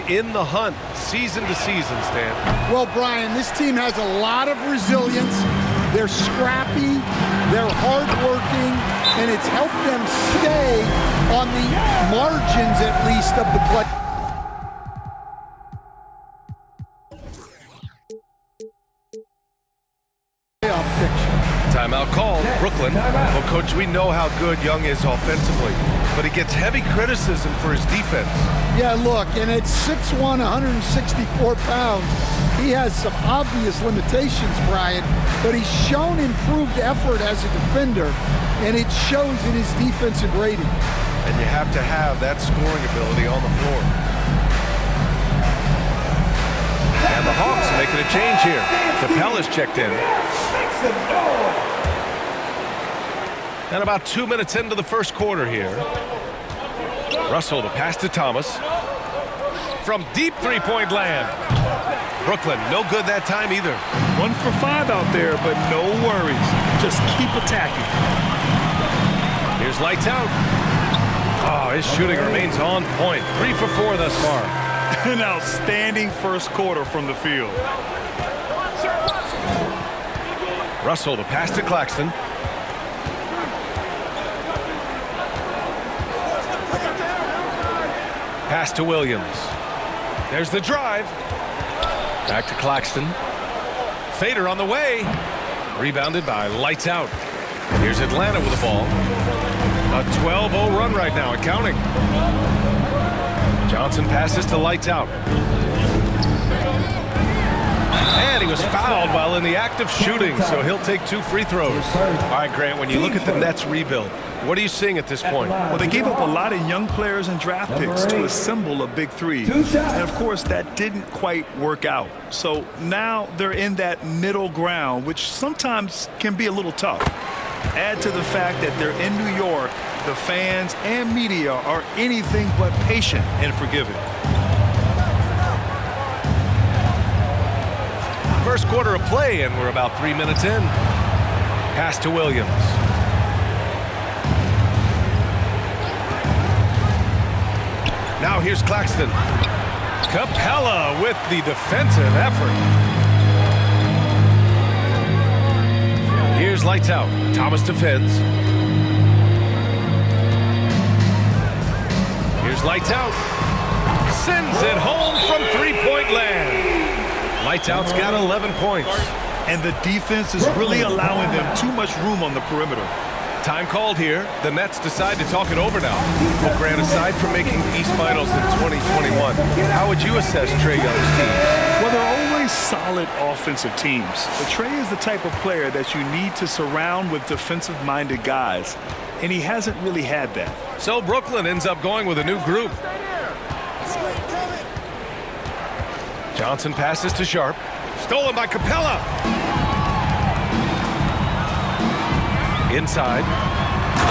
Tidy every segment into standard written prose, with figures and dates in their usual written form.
in the hunt season to season, Stan. Well, Brian, this team has a lot of resilience. They're scrappy, they're hardworking, and it's helped them stay on the margins, at least, of the play. Timeout called. Brooklyn. Well, Coach, we know how good Young is offensively, but he gets heavy criticism for his defense. Yeah, look, and at 6'1", 164 pounds, he has some obvious limitations, Brian, but he's shown improved effort as a defender, and it shows in his defensive rating. And you have to have that scoring ability on the floor. And the Hawks making a change here. Capella's checked in. And about 2 minutes into the first quarter here. Russell, the pass to Thomas. From deep three-point land. Brooklyn, no good that time either. 1 for 5 out there, but no worries. Just keep attacking. Here's lights out. Oh, his shooting remains on point. 3 for 4 thus far. An outstanding first quarter from the field. Russell, the pass to Claxton. Pass to Williams. There's the drive. Back to Claxton. Fader on the way. Rebounded by Lights Out. Here's Atlanta with the ball. A 12-0 run right now and counting. Johnson passes to Lights Out. And he was fouled while in the act of shooting, so he'll take 2 free throws. All right, Grant, when you look at the Nets rebuild, what are you seeing at this point? Well, they gave up a lot of young players and draft picks to assemble a big three. And, of course, that didn't quite work out. So now they're in that middle ground, which sometimes can be a little tough. Add to the fact that they're in New York, the fans and media are anything but patient and forgiving. First quarter of play, and we're about 3 minutes in. Pass to Williams. Now here's Claxton. Capella with the defensive effort. Here's Lights Out. Thomas defends. Here's Lights Out. Sends it home from three-point land. Lights Out's got 11 points. And the defense is really allowing them too much room on the perimeter. Time called here. The Nets decide to talk it over now. Well, Grant, aside from making East Finals in 2021, how would you assess Trae Young's team? Well, they're always solid offensive teams. But Trae is the type of player that you need to surround with defensive-minded guys. And he hasn't really had that. So Brooklyn ends up going with a new group. Johnson passes to Sharp. Stolen by Capella. Inside.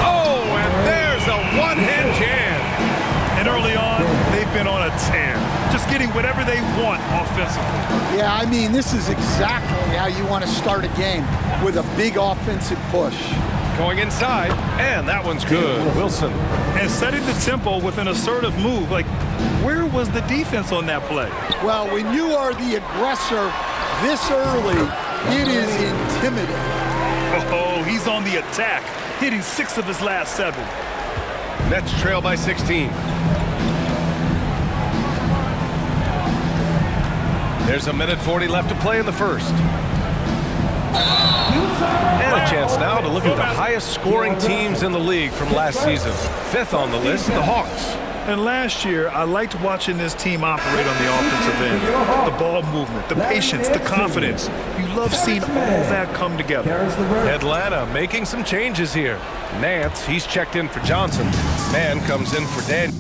Oh, and there's a one-hand jam. And early on, they've been on a tear. Just getting whatever they want offensively. Yeah, I mean, this is exactly how you want to start a game, with a big offensive push. Going inside, and that one's good. Wilson. And setting the tempo with an assertive move. Like, where was the defense on that play? Well, when you are the aggressor this early, it is intimidating. Oh, he's on the attack, hitting 6 of his last 7. Nets trail by 16. There's a minute 40 left to play in the first. And a chance now to look at the highest scoring teams in the league from last season. 5th on the list, the Hawks. And last year, I liked watching this team operate on the offensive end. The ball movement, the patience, the confidence. You love seeing all that come together. Atlanta making some changes here. Nance, he's checked in for Johnson. Man comes in for Daniel.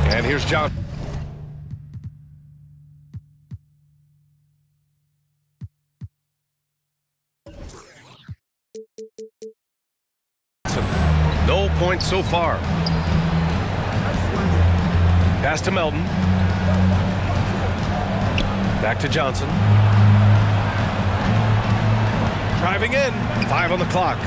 And here's John. points so far. Pass to Melton. Back to Johnson. Driving in. 5 on the clock.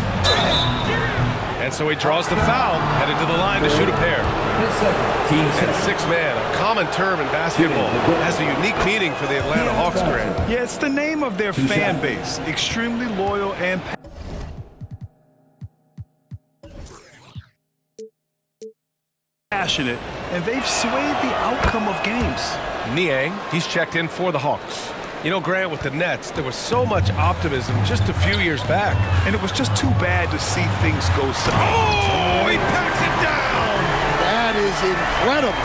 And so he draws the foul, headed to the line to shoot a pair. And 6-man, a common term in basketball, has a unique meaning for the Atlanta Hawks, Grant. Yeah, it's the name of their fan base. Extremely loyal and passionate, and they've swayed the outcome of games. Niang, he's checked in for the Hawks. You know, Grant, with the Nets, there was so much optimism just a few years back. And it was just too bad to see things go south. Oh, he packs it down! That is incredible.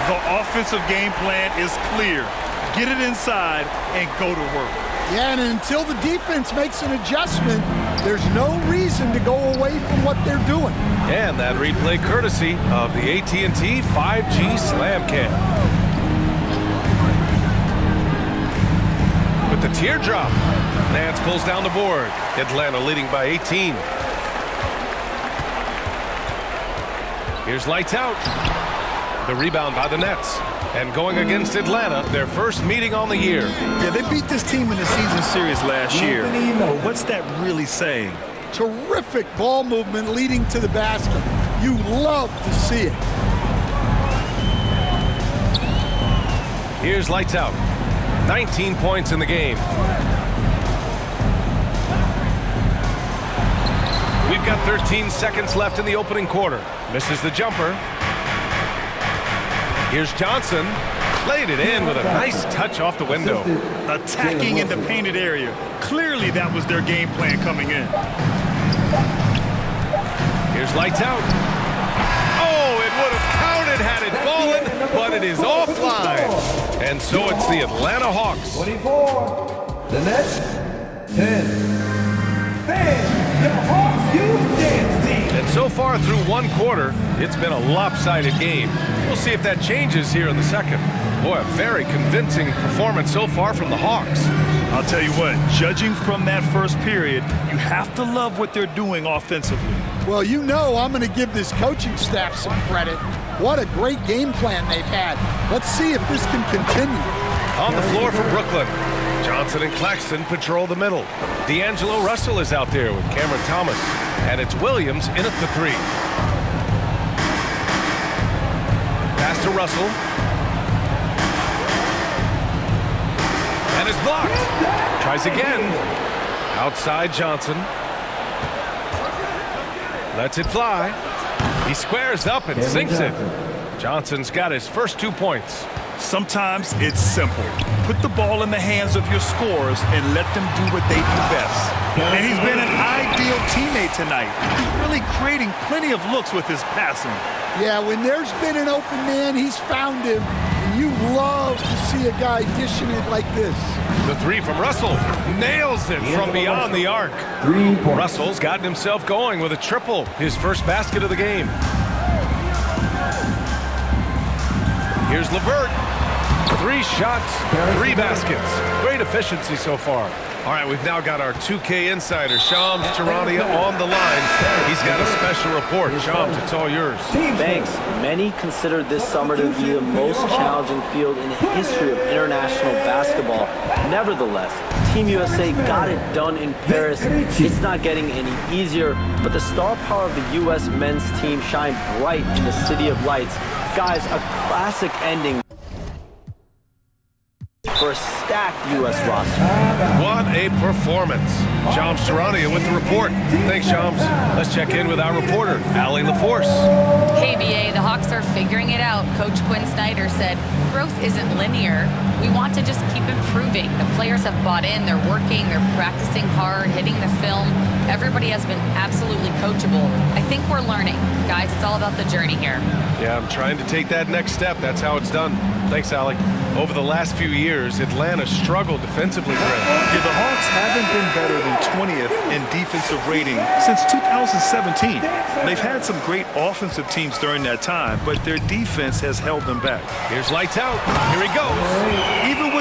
The offensive game plan is clear. Get it inside and go to work. Yeah, and until the defense makes an adjustment, there's no reason to go away from what they're doing. And that replay courtesy of the AT&T 5G Slam Cam. With the teardrop, Nance pulls down the board. Atlanta leading by 18. Here's lights out. The rebound by the Nets. And going against Atlanta, their first meeting on the year. Yeah, they beat this team in the season series last year. But what's that really saying? Terrific ball movement leading to the basket. You love to see it. Here's lights out. 19 points in the game. We've got 13 seconds left in the opening quarter. Misses the jumper. Here's Johnson. Played it in with a nice touch off the window. Attacking in the painted area. Clearly that was their game plan coming in. Here's lights out. Oh, it would have counted had it fallen, but it is offline. And so it's the Atlanta Hawks. 24. The Nets. 10. Fans, the Hawks Youth Dance Team. And so far through one quarter, it's been a lopsided game. We'll see if that changes here in the second. Boy, a very convincing performance so far from the Hawks. I'll tell you what, judging from that first period, you have to love what they're doing offensively. Well, you know I'm going to give this coaching staff some credit. What a great game plan they've had. Let's see if this can continue. On the floor for Brooklyn, Johnson and Claxton patrol the middle. D'Angelo Russell is out there with Cameron Thomas. And it's Williams in at the 3. Pass to Russell. And it's blocked. Tries again. Outside Johnson. Lets it fly. He squares up and sinks it. Johnson's got his first 2 points. Sometimes it's simple. Put the ball in the hands of your scorers and let them do what they do best. And he's been an ideal teammate tonight. He's really creating plenty of looks with his passing. Yeah, when there's been an open man, he's found him. And you love to see a guy dishing it like this. The 3 from Russell. Nails it from beyond the arc. 3 points. Russell's gotten himself going with a triple. His first basket of the game. Here's LeVert. 3 shots, 3 baskets. Great efficiency so far. All right, we've now got our 2K insider, Shams Charania, on the line. He's got a special report. Shams, it's all yours. Thanks. Many consider this summer to be the most challenging field in the history of international basketball. Nevertheless, Team USA got it done in Paris. It's not getting any easier, but the star power of the U.S. men's team shined bright in the City of Lights. Guys, a classic ending for a stacked U.S. roster. What a performance. Shams Charania with the report. Thanks, Shams. Let's check in with our reporter, Allie LaForce. Hey, BA, the Hawks are figuring it out. Coach Quinn Snyder said, growth isn't linear. We want to just keep improving. The players have bought in. They're working. They're practicing hard, hitting the film. Everybody has been absolutely coachable. I think we're learning. Guys, it's all about the journey here. Yeah, I'm trying to take that next step. That's how it's done. Thanks, Allie. Over the last few years, Atlanta struggled defensively. Yeah, the Hawks haven't been better than 20th in defensive rating since 2017. They've had some great offensive teams during that time, but their defense has held them back. Here's lights out. Here he goes. Even with